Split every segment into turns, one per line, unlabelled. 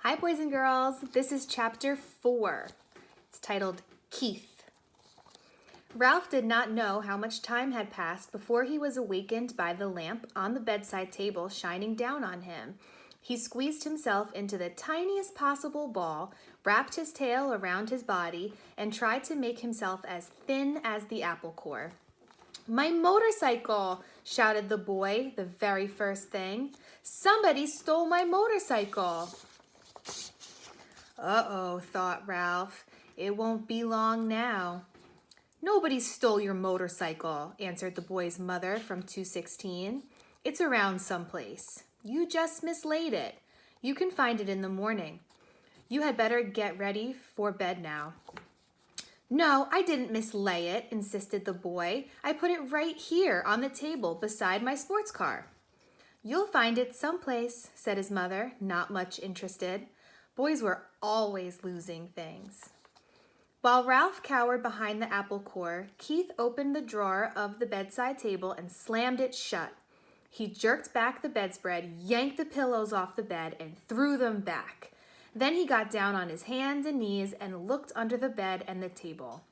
Hi, boys and girls. This is chapter 4. It's titled Keith. Ralph did not know how much time had passed before he was awakened by the lamp on the bedside table shining down on him. He squeezed himself into the tiniest possible ball, wrapped his tail around his body, and tried to make himself as thin as the apple core. "My motorcycle!" shouted the boy the very first thing. "Somebody stole my motorcycle!" "Uh-oh," thought Ralph. "It won't be long now." "Nobody stole your motorcycle," answered the boy's mother from 216. "It's around someplace. You just mislaid it. You can find it in the morning. You had better get ready for bed now." "No, I didn't mislay it," insisted the boy. "I put it right here on the table beside my sports car." "You'll find it someplace," said his mother, not much interested. Boys were always losing things. While Ralph cowered behind the apple core, Keith opened the drawer of the bedside table and slammed it shut. He jerked back the bedspread, yanked the pillows off the bed, and threw them back. Then he got down on his hands and knees and looked under the bed and the table.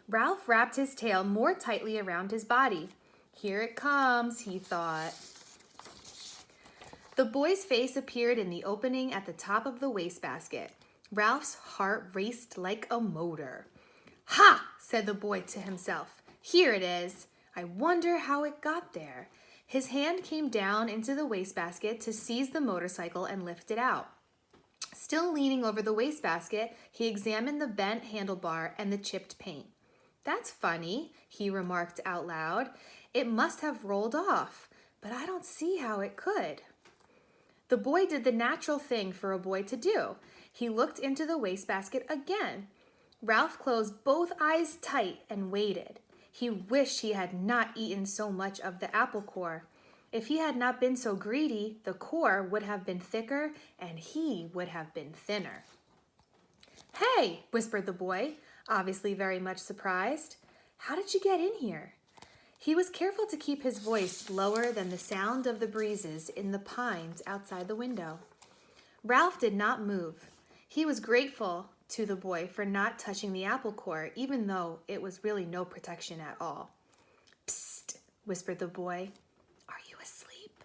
Ralph wrapped his tail more tightly around his body. "Here it comes," he thought. The boy's face appeared in the opening at the top of the wastebasket. Ralph's heart raced like a motor. "Ha!" said the boy to himself. "Here it is. I wonder how it got there." His hand came down into the wastebasket to seize the motorcycle and lift it out. Still leaning over the wastebasket, he examined the bent handlebar and the chipped paint. "That's funny," he remarked out loud. "It must have rolled off, but I don't see how it could." The boy did the natural thing for a boy to do. He looked into the wastebasket again. Ralph closed both eyes tight and waited. He wished he had not eaten so much of the apple core. If he had not been so greedy, the core would have been thicker and he would have been thinner. "Hey," whispered the boy, obviously very much surprised. "How did you get in here?" He was careful to keep his voice lower than the sound of the breezes in the pines outside the window. Ralph did not move. He was grateful to the boy for not touching the apple core, even though it was really no protection at all. "Psst," whispered the boy. "Are you asleep?"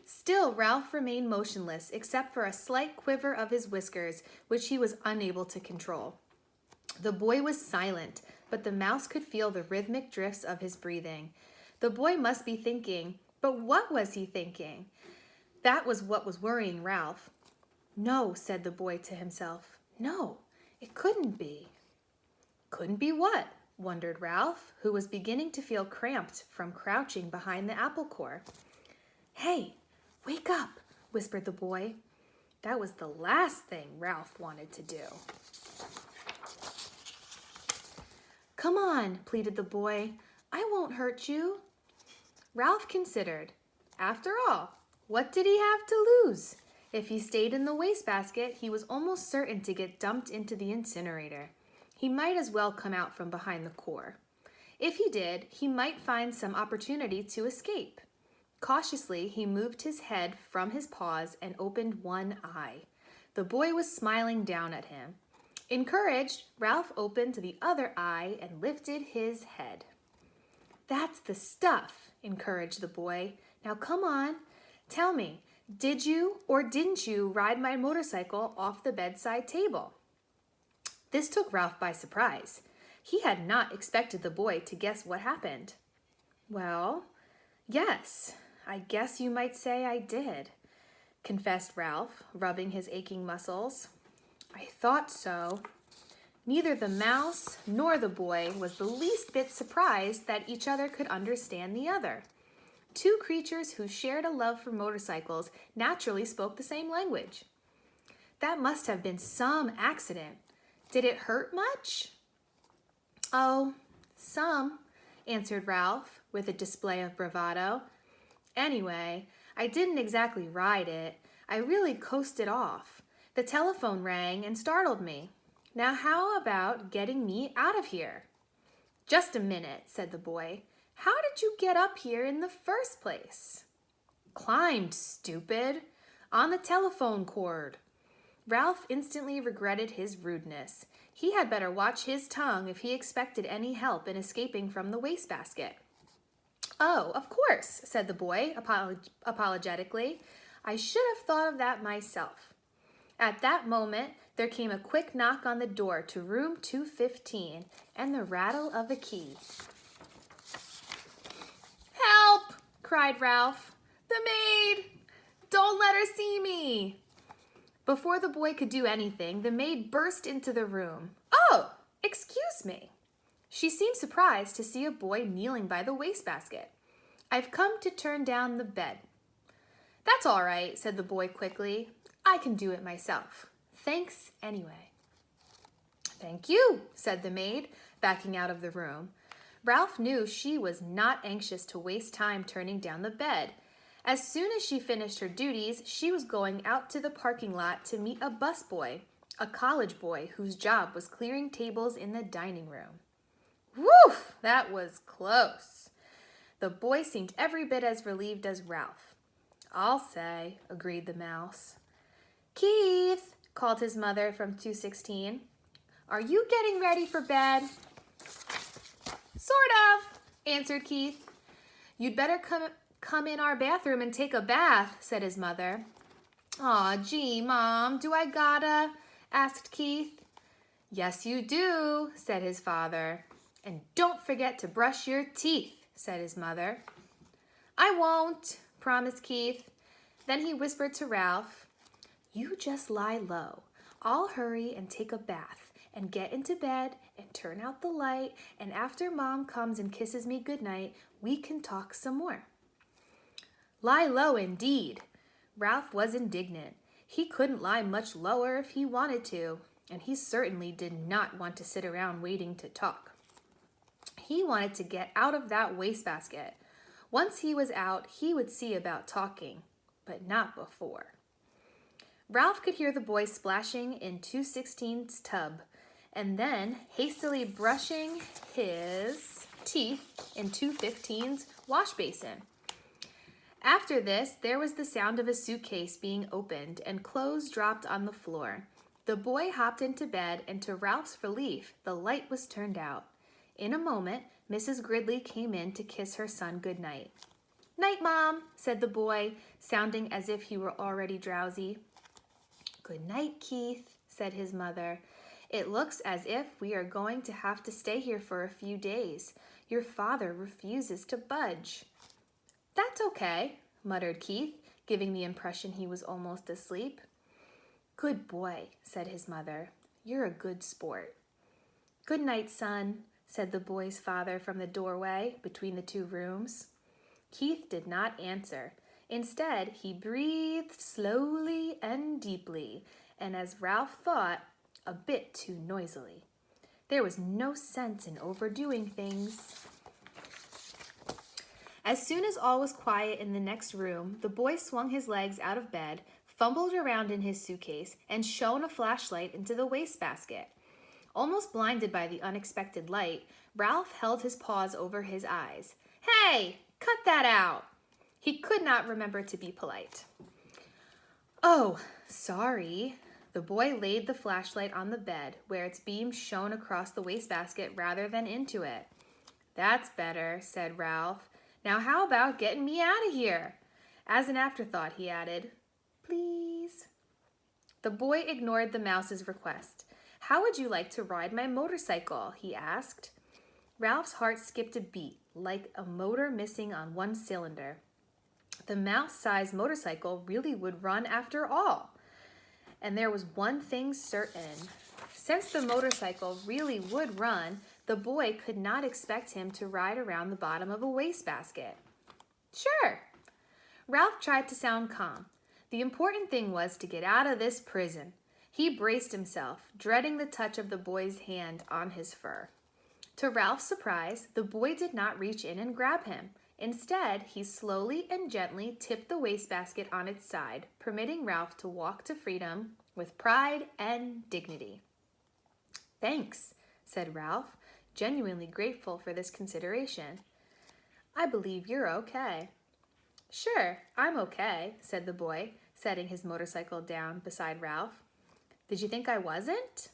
Still, Ralph remained motionless, except for a slight quiver of his whiskers, which he was unable to control. The boy was silent, but the mouse could feel the rhythmic drifts of his breathing. The boy must be thinking, but what was he thinking? That was what was worrying Ralph. "No," said the boy to himself. "No, it couldn't be." "Couldn't be what?" wondered Ralph, who was beginning to feel cramped from crouching behind the apple core. "Hey, wake up," whispered the boy. That was the last thing Ralph wanted to do. "Come on," pleaded the boy. "I won't hurt you." Ralph considered. After all, what did he have to lose? If he stayed in the wastebasket, he was almost certain to get dumped into the incinerator. He might as well come out from behind the core. If he did, he might find some opportunity to escape. Cautiously, he moved his head from his paws and opened one eye. The boy was smiling down at him. Encouraged, Ralph opened the other eye and lifted his head. "That's the stuff," encouraged the boy. "Now come on, tell me, did you or didn't you ride my motorcycle off the bedside table?" This took Ralph by surprise. He had not expected the boy to guess what happened. "Well, yes, I guess you might say I did," confessed Ralph, rubbing his aching muscles. "I thought so." Neither the mouse nor the boy was the least bit surprised that each other could understand the other. Two creatures who shared a love for motorcycles naturally spoke the same language. "That must have been some accident. Did it hurt much?" "Oh, some," answered Ralph with a display of bravado. "Anyway, I didn't exactly ride it. I really coasted off. The telephone rang and startled me. Now how about getting me out of here?" "Just a minute," said the boy. "How did you get up here in the first place?" "Climbed, stupid. On the telephone cord." Ralph instantly regretted his rudeness. He had better watch his tongue if he expected any help in escaping from the wastebasket. "Oh, of course," said the boy apologetically. "I should have thought of that myself." At that moment, there came a quick knock on the door to room 215 and the rattle of a key. "Help!" cried Ralph. "The maid! Don't let her see me!" Before the boy could do anything, the maid burst into the room. "Oh, excuse me." She seemed surprised to see a boy kneeling by the wastebasket. "I've come to turn down the bed." "That's all right," said the boy quickly. "I can do it myself. Thanks anyway." "Thank you," said the maid, backing out of the room. Ralph knew she was not anxious to waste time turning down the bed. As soon as she finished her duties, she was going out to the parking lot to meet a busboy, a college boy whose job was clearing tables in the dining room. Woof! That was close. The boy seemed every bit as relieved as Ralph. "I'll say," agreed the mouse. "Keith," called his mother from 216. "Are you getting ready for bed?" "Sort of," answered Keith. "You'd better come in our bathroom and take a bath," said his mother. "Aw, gee, Mom, do I gotta?" asked Keith. "Yes, you do," said his father. "And don't forget to brush your teeth," said his mother. "I won't," promised Keith. Then he whispered to Ralph, "You just lie low. I'll hurry and take a bath and get into bed and turn out the light, and after Mom comes and kisses me goodnight, we can talk some more." Lie low indeed. Ralph was indignant. He couldn't lie much lower if he wanted to, and he certainly did not want to sit around waiting to talk. He wanted to get out of that wastebasket. Once he was out, he would see about talking, but not before. Ralph could hear the boy splashing in 216's tub, and then hastily brushing his teeth in 215's wash basin. After this, there was the sound of a suitcase being opened and clothes dropped on the floor. The boy hopped into bed, and to Ralph's relief, the light was turned out. In a moment, Mrs. Gridley came in to kiss her son goodnight. "Night, Mom," said the boy, sounding as if he were already drowsy. "Good night, Keith," said his mother. "It looks as if we are going to have to stay here for a few days. Your father refuses to budge." "That's okay," muttered Keith, giving the impression he was almost asleep. "Good boy," said his mother. "You're a good sport." "Good night, son," said the boy's father from the doorway between the two rooms. Keith did not answer. Instead, he breathed slowly and deeply, and as Ralph thought, a bit too noisily. There was no sense in overdoing things. As soon as all was quiet in the next room, the boy swung his legs out of bed, fumbled around in his suitcase, and shone a flashlight into the wastebasket. Almost blinded by the unexpected light, Ralph held his paws over his eyes. "Hey, cut that out!" He could not remember to be polite. "Oh, sorry." The boy laid the flashlight on the bed, where its beam shone across the wastebasket rather than into it. "That's better," said Ralph. "Now how about getting me out of here?" As an afterthought, he added, "Please." The boy ignored the mouse's request. "How would you like to ride my motorcycle?" he asked. Ralph's heart skipped a beat, like a motor missing on one cylinder. The mouse-sized motorcycle really would run after all. And there was one thing certain. Since the motorcycle really would run, the boy could not expect him to ride around the bottom of a wastebasket. "Sure." Ralph tried to sound calm. The important thing was to get out of this prison. He braced himself, dreading the touch of the boy's hand on his fur. To Ralph's surprise, the boy did not reach in and grab him. Instead, he slowly and gently tipped the wastebasket on its side, permitting Ralph to walk to freedom with pride and dignity. "Thanks," said Ralph, genuinely grateful for this consideration. "I believe you're okay." "Sure, I'm okay," said the boy, setting his motorcycle down beside Ralph. Did you think I wasn't?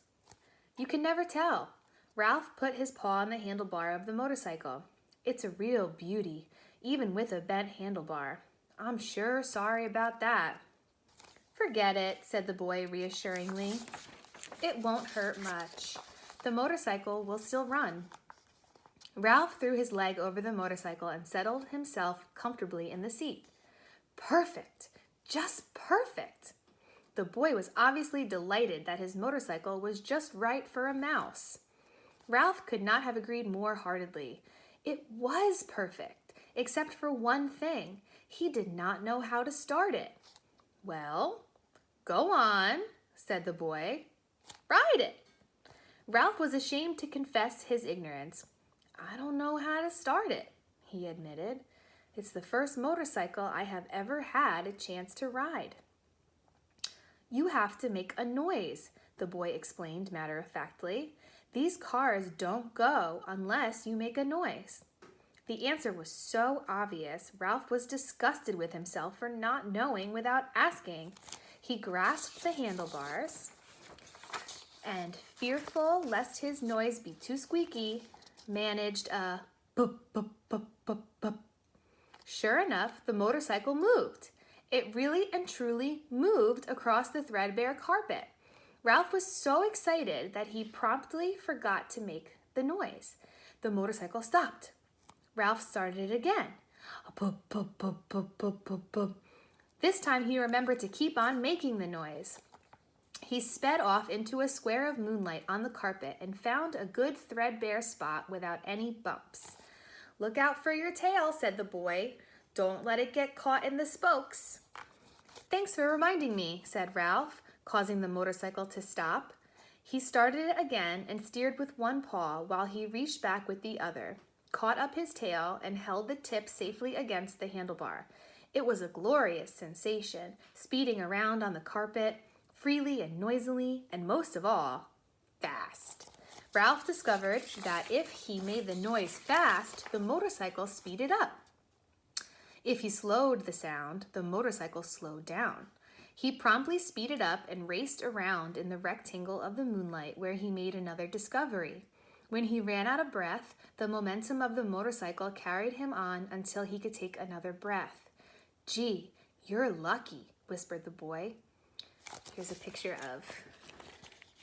You can never tell. Ralph put his paw on the handlebar of the motorcycle. It's a real beauty, even with a bent handlebar. I'm sure sorry about that. Forget it, said the boy reassuringly. It won't hurt much. The motorcycle will still run. Ralph threw his leg over the motorcycle and settled himself comfortably in the seat. Perfect! Just perfect! The boy was obviously delighted that his motorcycle was just right for a mouse. Ralph could not have agreed more heartedly. It was perfect, except for one thing. He did not know how to start it. Well, go on, said the boy. Ride it. Ralph was ashamed to confess his ignorance. I don't know how to start it, he admitted. It's the first motorcycle I have ever had a chance to ride. You have to make a noise, the boy explained matter-of-factly. These cars don't go unless you make a noise. The answer was so obvious, Ralph was disgusted with himself for not knowing without asking. He grasped the handlebars and, fearful lest his noise be too squeaky, managed a boop, boop, boop, boop, boop. Sure enough, the motorcycle moved. It really and truly moved across the threadbare carpet. Ralph was so excited that he promptly forgot to make the noise. The motorcycle stopped. Ralph started it again. Boop, boop, boop, boop, boop, boop, boop. This time he remembered to keep on making the noise. He sped off into a square of moonlight on the carpet and found a good threadbare spot without any bumps. Look out for your tail, said the boy. Don't let it get caught in the spokes. Thanks for reminding me, said Ralph, causing the motorcycle to stop. He started it again and steered with one paw while he reached back with the other, caught up his tail, and held the tip safely against the handlebar. It was a glorious sensation, speeding around on the carpet, freely and noisily, and most of all, fast. Ralph discovered that if he made the noise fast, the motorcycle speeded up. If he slowed the sound, the motorcycle slowed down. He promptly speeded up and raced around in the rectangle of the moonlight where he made another discovery. When he ran out of breath, the momentum of the motorcycle carried him on until he could take another breath. Gee, you're lucky, whispered the boy. Here's a picture of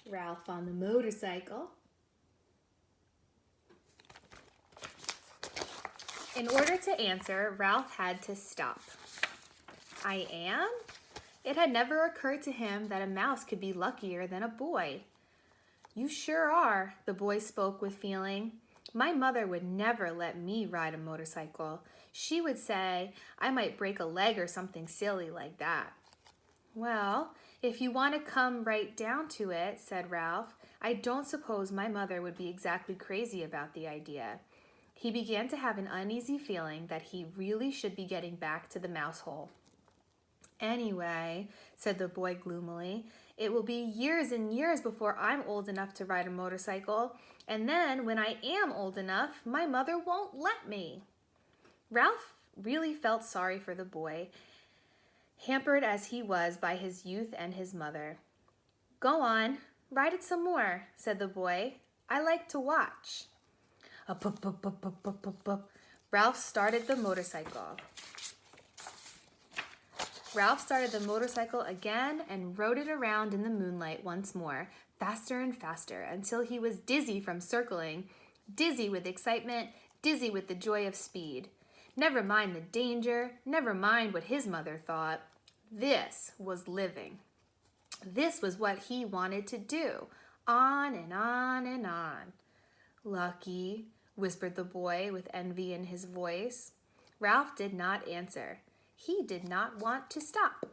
Ralph on the motorcycle. In order to answer, Ralph had to stop. I am? It had never occurred to him that a mouse could be luckier than a boy. You sure are, the boy spoke with feeling. My mother would never let me ride a motorcycle. She would say I might break a leg or something silly like that. Well, if you want to come right down to it, said Ralph, I don't suppose my mother would be exactly crazy about the idea. He began to have an uneasy feeling that he really should be getting back to the mouse hole. Anyway, said the boy gloomily, it will be years and years before I'm old enough to ride a motorcycle, and then when I am old enough, my mother won't let me. Ralph really felt sorry for the boy, hampered as he was by his youth and his mother. Go on, ride it some more, said the boy. I like to watch. Ralph started the motorcycle. Ralph started the motorcycle again and rode it around in the moonlight once more, faster and faster, until he was dizzy from circling, dizzy with excitement, dizzy with the joy of speed. Never mind the danger, never mind what his mother thought. This was living. This was what he wanted to do, on and on and on. Lucky, whispered the boy with envy in his voice. Ralph did not answer. He did not want to stop.